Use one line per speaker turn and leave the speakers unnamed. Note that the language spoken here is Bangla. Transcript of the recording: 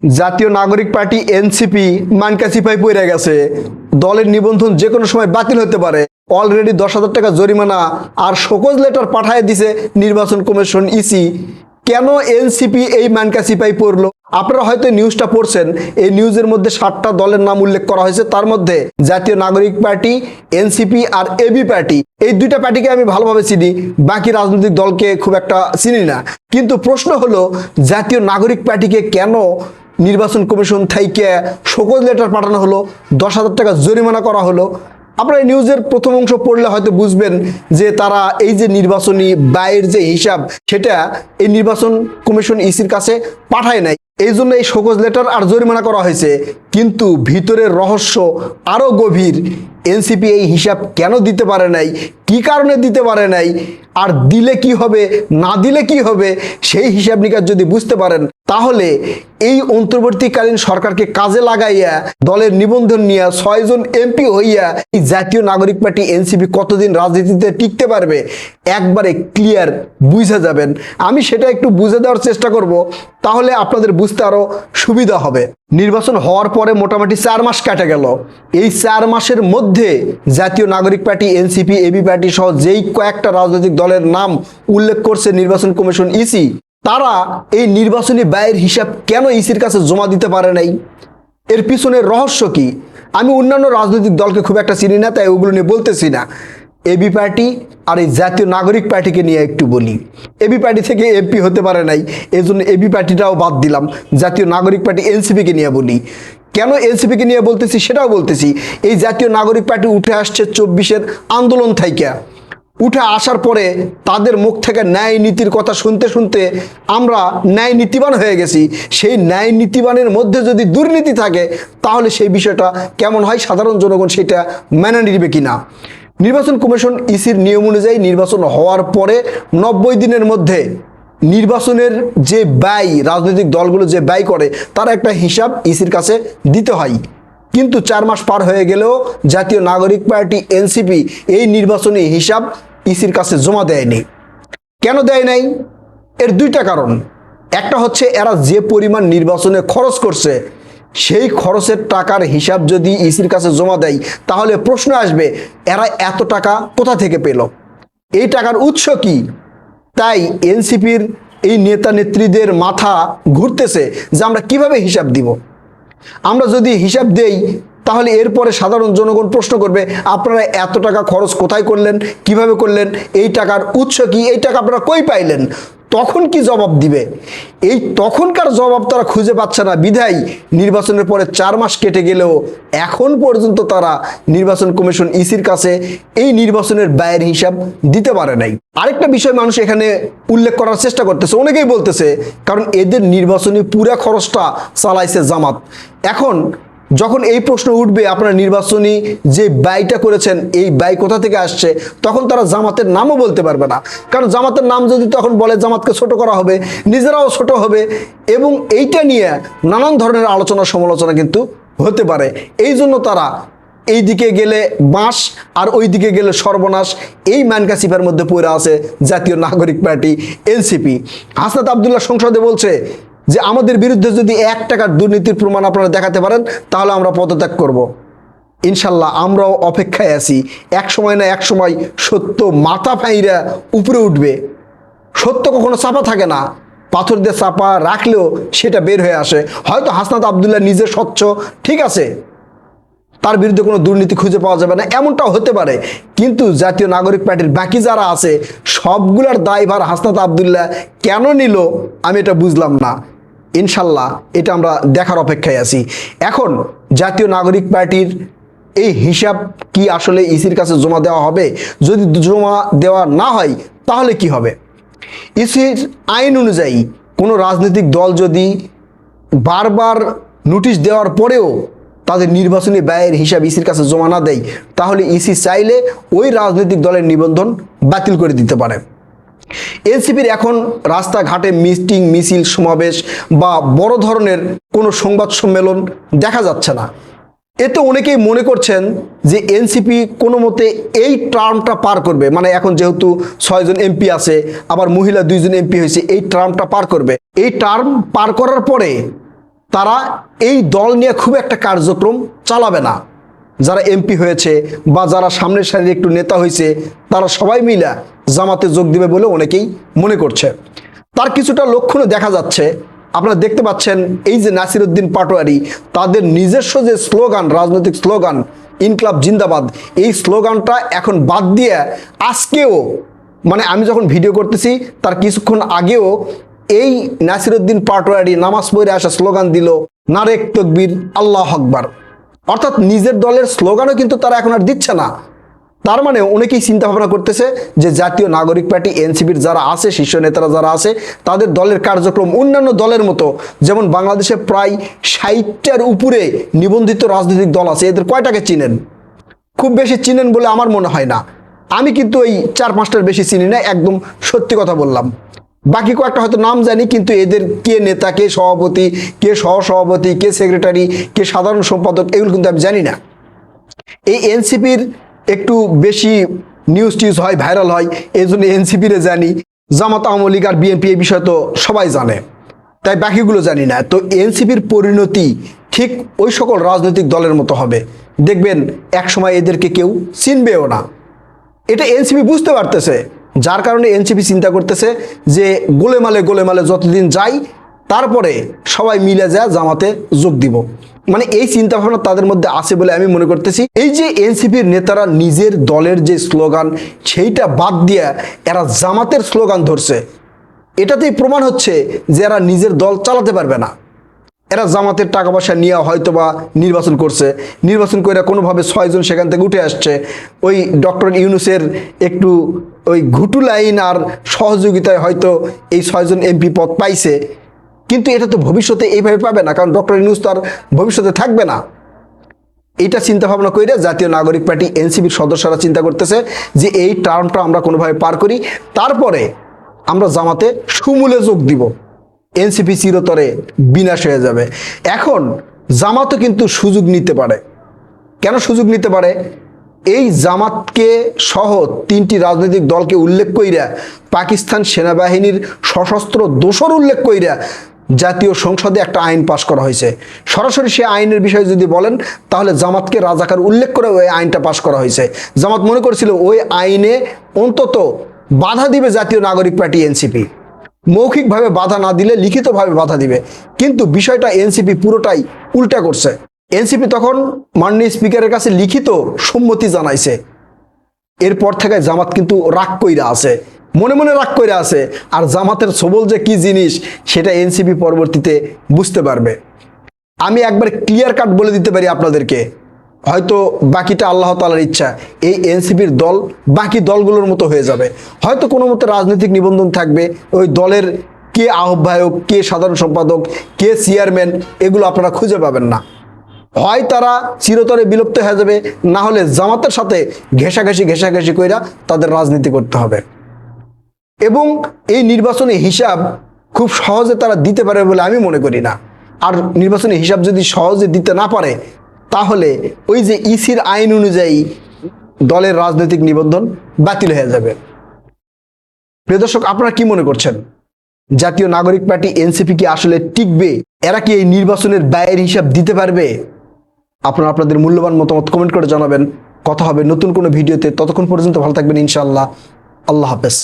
জাতীয় নাগরিক পার্টি এনসিপি মানকাসিপায় পড়ে গেছে। দলের নিবন্ধন যে কোনো সময় বাতিল হতে পারে। অলরেডি 10,000 টাকা জরিমানা আর শোকজ লেটার পাঠায় দিছে নির্বাচন কমিশন ইসি। কেন এনসিপি এই মানকাসিপায় পড়লো? আপনারা হয়তো নিউজটা পড়ছেন। এই নিউজের মধ্যে 7টা দলের নাম উল্লেখ করা হয়েছে। তার মধ্যে জাতীয় নাগরিক পার্টি, এনসিপি আর এবি পার্টি, এই দুইটা পার্টিকে আমি ভালোভাবে চিনি, বাকি রাজনৈতিক দলকে খুব একটা চিনি না। কিন্তু প্রশ্ন হলো, জাতীয় নাগরিক পার্টিকে কেন নির্বাচন কমিশন থেকে শোকজ লেটার পাঠানো হলো, 10,000 টাকা জরিমানা করা হলো? আপনারা নিউজের প্রথম অংশ পড়লে হয়তো বুঝবেন যে তারা এই যে নির্বাচনী ব্যয়ের যে হিসাব, সেটা এই নির্বাচন কমিশন ইসির কাছে পাঠায় নাই। এই জন্য এই শোকজ লেটার আর জরিমানা করা হয়েছে। কিন্তু ভিতরের রহস্য আরও গভীর। এনসিপি এই হিসাব কেন দিতে পারে নাই, কি কারণে দিতে পারে নাই, আর দিলে কি হবে, না দিলে কি হবে, সেই হিসাব নিকাশ যদি বুঝতে পারেন, তাহলে এই অন্তর্বর্তীকালীন সরকারকে কাজে লাগাইয়া দলের নিবন্ধন নিয়ে 6 জন এমপি হইয়া এই জাতীয় নাগরিক পার্টি এনসিপি কতদিন রাজনীতিতে টিকতে পারবে একবারে ক্লিয়ার বুঝে যাবেন। আমি সেটা একটু বুঝে দেওয়ার চেষ্টা করব, তাহলে আপনাদের বুঝতে আরো সুবিধা হবে। নির্বাচন হওয়ার পরে মোটামুটি 4 মাস কেটে গেল। এই 4 মাসের মধ্যে জাতীয় নাগরিক পার্টি, এনসিপি, এবি পার্টি সহ যেই কয়েকটা রাজনৈতিক দলের নাম উল্লেখ করছে নির্বাচন কমিশন ইসি, তারা এই নির্বাচনী ব্যয়ের হিসাব কেন ইসির কাছে জমা দিতে পারে নাই? এর পিছনের রহস্য কি? আমি অন্যান্য রাজনৈতিক দলকে খুব একটা চিনি না, তাই ওগুলো নিয়ে বলতেছি না। এবি পার্টি আর এই জাতীয় নাগরিক পার্টিকে নিয়ে একটু বলি। এবি পার্টি থেকে এমপি হতে পারে নাই, এই জন্য এবি পার্টিটাও বাদ দিলাম। জাতীয় নাগরিক পার্টি এনসিপিকে নিয়ে বলি। কেন এনসিপিকে নিয়ে বলতেছি সেটাও বলতেছি। এই জাতীয় নাগরিক পার্টি উঠে আসছে 24-এর আন্দোলন থাইকা। উঠে আসার পরে তাদের মুখ থেকে ন্যায় নীতির কথা শুনতে শুনতে আমরা ন্যায় নীতিবান হয়ে গেছি। সেই ন্যায় নীতিবানের মধ্যে যদি দুর্নীতি থাকে, তাহলে সেই বিষয়টা কেমন হয়, সাধারণ জনগণ সেটা মেনে নিবে কিনা? নির্বাচন কমিশন ইসির নিয়ম অনুযায়ী নির্বাচন হওয়ার পরে 90 দিনের মধ্যে নির্বাচনের যে ব্যয়, রাজনৈতিক দলগুলো যে ব্যয় করে, তার একটা হিসাব ইসির কাছে দিতে হয়। কিন্তু 4 মাস পার হয়ে গেলেও জাতীয় নাগরিক পার্টি এনসিপি এই নির্বাচনী হিসাব ইসির কাছে জমা দেয়নি। কেন দেয় নাই? এর 2টা কারণ। একটা হচ্ছে, এরা যে পরিমাণ নির্বাচনে খরচ করছে, সেই খরচের টাকার হিসাব যদি ইসির কাছে জমা দেয়, তাহলে প্রশ্ন আসবে, এরা এত টাকা কোথা থেকে পেল, এই টাকার উৎস কি? তাই এনসিপির এই নেতা নেত্রীদের মাথা ঘুরতেছে যে আমরা কিভাবে হিসাব দিব। আমরা যদি হিসাব দেই, তাহলে এরপরে সাধারণ জনগণ প্রশ্ন করবে, আপনারা এত টাকা খরচ কোথায় করলেন, কিভাবে করলেন, এই টাকার উৎস কি, এই টাকা আপনারা কই পাইলেন? তখন কি জবাব দিবে? এই তখনকার জবাব তারা খুঁজে পাচ্ছে না। বিধায় নির্বাচনের পরে 4 মাস কেটে গেলেও এখন পর্যন্ত তারা নির্বাচন কমিশন ইসির কাছে এই নির্বাচনের ব্যয়ের হিসাব দিতে পারে নাই। আরেকটা বিষয় মানুষ এখানে উল্লেখ করার চেষ্টা করতেছে, অনেকেই বলতেছে, কারণ এদের নির্বাচনী পুরা খরচটা চালাইছে জামাত। এখন যখন এই প্রশ্ন উঠবে, আপনারা নির্বাচনী যে ব্যয়টা করেছেন, এই ব্যয় কোথা থেকে আসছে, তখন তারা জামাতের নামও বলতে পারবে না। কারণ জামাতের নাম যদি তখন বলে, জামাতকে ছোট করা হবে, নিজেরাও ছোট হবে, এবং এইটা নিয়ে নানান ধরনের আলোচনা সমালোচনা কিন্তু হতে পারে। এই জন্য তারা এই দিকে গেলে বাঁশ আর ওই দিকে গেলে সর্বনাশ, এই মানকাসিপার মধ্যে পড়ে আছে জাতীয় নাগরিক পার্টি এনসিপি। হাসনাত আবদুল্লাহ সংসদে বলছে যে আমাদের বিরুদ্ধে যদি 1 টাকার দুর্নীতির প্রমাণ আপনারা দেখাতে পারেন, তাহলে আমরা পদত্যাগ করব। ইনশাল্লাহ আমরাও অপেক্ষায় আছি। এক সময় না এক সময় সত্য মাথা ফাইরা উপরে উঠবে। সত্য কখনো চাপা থাকে না, পাথর দিয়ে চাপা রাখলেও সেটা বের হয়ে আসে। হয়তো হাসনাত আবদুল্লাহ নিজে স্বচ্ছ, ঠিক আছে, তার বিরুদ্ধে কোনো দুর্নীতি খুঁজে পাওয়া যাবে না, এমনটাও হতে পারে। কিন্তু জাতীয় নাগরিক পার্টির বাকি যারা আছে, সবগুলার দায়ভার হাসনাত আবদুল্লাহ কেন নিল, আমি এটা বুঝলাম না। ইনশাল্লাহ এটা আমরা দেখার অপেক্ষায় আছি। এখন জাতীয় নাগরিক পার্টির এই হিসাব কি আসলে ইসির কাছে জমা দেওয়া হবে? যদি জমা দেওয়া না হয়, তাহলে কি হবে? ইসির আইন অনুযায়ী কোনো রাজনৈতিক দল যদি বারবার নোটিশ দেওয়ার পরেও তাদের নির্বাচনী ব্যয়ের হিসাব ইসির কাছে জমা না দেয়, তাহলে ইসি চাইলে ওই রাজনৈতিক দলের নিবন্ধন বাতিল করে দিতে পারে। এনসিপির এখন রাস্তাঘাটে মিটিং, মিছিল, সমাবেশ বা বড় ধরনের কোনো সংবাদ সম্মেলন দেখা যাচ্ছে না। এতে অনেকেই মনে করছেন যে এনসিপি কোনো মতে এই টার্মটা পার করবে, মানে এখন যেহেতু 6 জন এমপি আছে, আবার মহিলা 2 জন এমপি হয়েছে, এই টার্মটা পার করবে। এই টার্ম পার করার পরে তারা এই দল নিয়ে খুব একটা কার্যক্রম চালাবে না। যারা এমপি হয়েছে বা যারা সামনের সারির একটু নেতা হয়েছে তারা সবাই মিলে জামাতে যোগ দিবে বলে অনেকেই মনে করছে। তার কিছুটা লক্ষণও দেখা যাচ্ছে। আপনারা দেখতে পাচ্ছেন এই যে নাসিরউদ্দিন পাটোয়ারি, তাদের নিজস্ব যে স্লোগান, রাজনৈতিক স্লোগান ইনকলাব জিন্দাবাদ, এই স্লোগানটা এখন বাদ দিয়ে আজকেও, মানে আমি যখন ভিডিও করতেছি তার কিছুক্ষণ আগেও এই নাসিরউদ্দিন পাটোয়ারি নামাজ পড়ে আসা স্লোগান দিল নারেক তকবীর আল্লাহু আকবার। অর্থাৎ নিজের দলের স্লোগানও কিন্তু তারা এখন আর দিচ্ছে না। তার মানে অনেকেই চিন্তা ভাবনা করতেছে যে জাতীয় নাগরিক পার্টি এনসিপির যারা আছে, শীর্ষ নেতারা যারা আছে, তাদের দলের কার্যক্রম অন্যান্য দলের মতো, যেমন বাংলাদেশে প্রায় 60টার উপরে নিবন্ধিত রাজনৈতিক দল আছে, এদের কয়টাকে চিনেন? খুব বেশি চিনেন বলে আমার মনে হয় না। আমি কিন্তু এই 4-5টার বেশি চিনি না, একদম সত্যি কথা বললাম। বাকি কয়েকটা হয়তো নাম জানি, কিন্তু এদের কে নেতা, কে সভাপতি, কে সহসভাপতি, কে সেক্রেটারি, কে সাধারণ সম্পাদক, এগুলো কিন্তু আমি জানি না। এই এনসিপির একটু বেশি নিউজ টিউজ হয়, ভাইরাল হয়, এই জন্য এনসিপিরে জানি। জামাত, আওয়ামী লীগ আর বিএনপি এই বিষয় তো সবাই জানে, তাই বাকিগুলো জানি না। তো এনসিপির পরিণতি ঠিক ওই সকল রাজনৈতিক দলের মতো হবে, দেখবেন একসময় এদেরকে কেউ চিনবেও না। এটা এনসিপি বুঝতে পারতেছে, যার কারণে এনসিপি চিন্তা করতেছে যে গোলেমালে গোলেমালে যতদিন যাই, তারপরে সবাই মিলে যায় জামাতে যোগ দিব। মানে এই চিন্তা ভাবনা তাদের মধ্যে আছে বলে আমি মনে করতেছি। এই যে এনসিপির নেতারা নিজের দলের যে স্লোগান সেইটা বাদ দিয়ে এরা জামাতের স্লোগান ধরছে, এটাতেই প্রমাণ হচ্ছে যে এরা নিজের দল চালাতে পারবে না। এরা জামাতের টাকা পয়সা নিয়ে হয়তো বা নির্বাচন করছে, নির্বাচন করে কোনোভাবে 6 জন সেখান থেকে উঠে আসছে, ওই ডক্টর ইউনূসের একটু ওই ঘুটু লাইন আর সহযোগিতায় হয়তো এই 6 জন এমপি পদ পাইছে। কিন্তু এটা তো ভবিষ্যতে এইভাবে পাবে না, কারণ ডক্টর ইউনূস তো আর ভবিষ্যতে থাকবে না। এটা চিন্তা ভাবনা করে জাতীয় নাগরিক পার্টি এনসিপির সদস্যরা চিন্তা করতেছে যে এই টার্মটা আমরা কোনোভাবে পার করি, তারপরে আমরা জামাতে সমূলে যোগ দিব, এনসিপি চিরতরে বিনাশ হয়ে যাবে। এখন জামাতও কিন্তু সুযোগ নিতে পারে। কেন সুযোগ নিতে পারে? এই জামাতকে সহ 3টি রাজনৈতিক দলকে উল্লেখ কইরা পাকিস্তান সেনাবাহিনীর সশস্ত্র দোসর উল্লেখ কইরা জাতীয় সংসদে একটা আইন পাশ করা হয়েছে। সরাসরি সে আইনের বিষয়ে যদি বলেন তাহলে জামাতকে রাজাকার উল্লেখ করে ওই আইনটা পাশ করা হয়েছে। জামাত মনে করেছিল ওই আইনে অন্তত বাধা দিবে জাতীয় নাগরিক পার্টি এনসিপি, মৌখিকভাবে বাধা না দিলে লিখিতভাবে বাধা দিবে। কিন্তু বিষয়টা এনসিপি পুরোটাই উল্টা করছে। এনসিপি তখন মাননীয় স্পিকারের কাছে লিখিত সম্মতি জানাইছে। এরপর থেকে জামাত কিন্তু রাগ কইরা আছে, মনে মনে রাগ কইরা আছে। আর জামাতের সবল যে কি জিনিস সেটা এনসিপি পরবর্তীতে বুঝতে পারবে। আমি একবার ক্লিয়ার কাট বলে দিতে পারি আপনাদেরকে, হয়তো বাকিটা আল্লাহ তাআলার ইচ্ছা, এই এনসিপির দল বাকি দলগুলোর মতো হয়ে যাবে। হয়তো কোনো মতো রাজনৈতিক নিবন্ধন থাকবে, ওই দলের কে আহ্বায়ক, কে সাধারণ সম্পাদক, কে চেয়ারম্যান, এগুলো আপনারা খুঁজে পাবেন না। হয় তারা চিরতরে বিলুপ্ত হয়ে যাবে, না হলে জামাতের সাথে ঘেঁষাঘেঁষি কইরা তাদের রাজনীতি করতে হবে। এবং এই নির্বাচনী হিসাব খুব সহজে তারা দিতে পারে বলে আমি মনে করি না। আর নির্বাচনী হিসাব যদি সহজে দিতে না পারে, তাহলে ওই যে ইসির আইন অনুযায়ী দলের রাজনৈতিক নিবন্ধন বাতিল হয়ে যাবে। প্রিয় দর্শক, আপনারা কি মনে করছেন? জাতীয় নাগরিক পার্টি এনসিপি কি আসলে টিকবে? এরা কি এই নির্বাচনের ব্যয়ের হিসাব দিতে পারবে? আপনারা আপনাদের মূল্যবান মতামত কমেন্ট করে জানাবেন। কথা হবে নতুন কোনো ভিডিওতে। ততক্ষণ পর্যন্ত ভালো থাকবেন ইনশাআল্লাহ। আল্লাহ হাফেজ।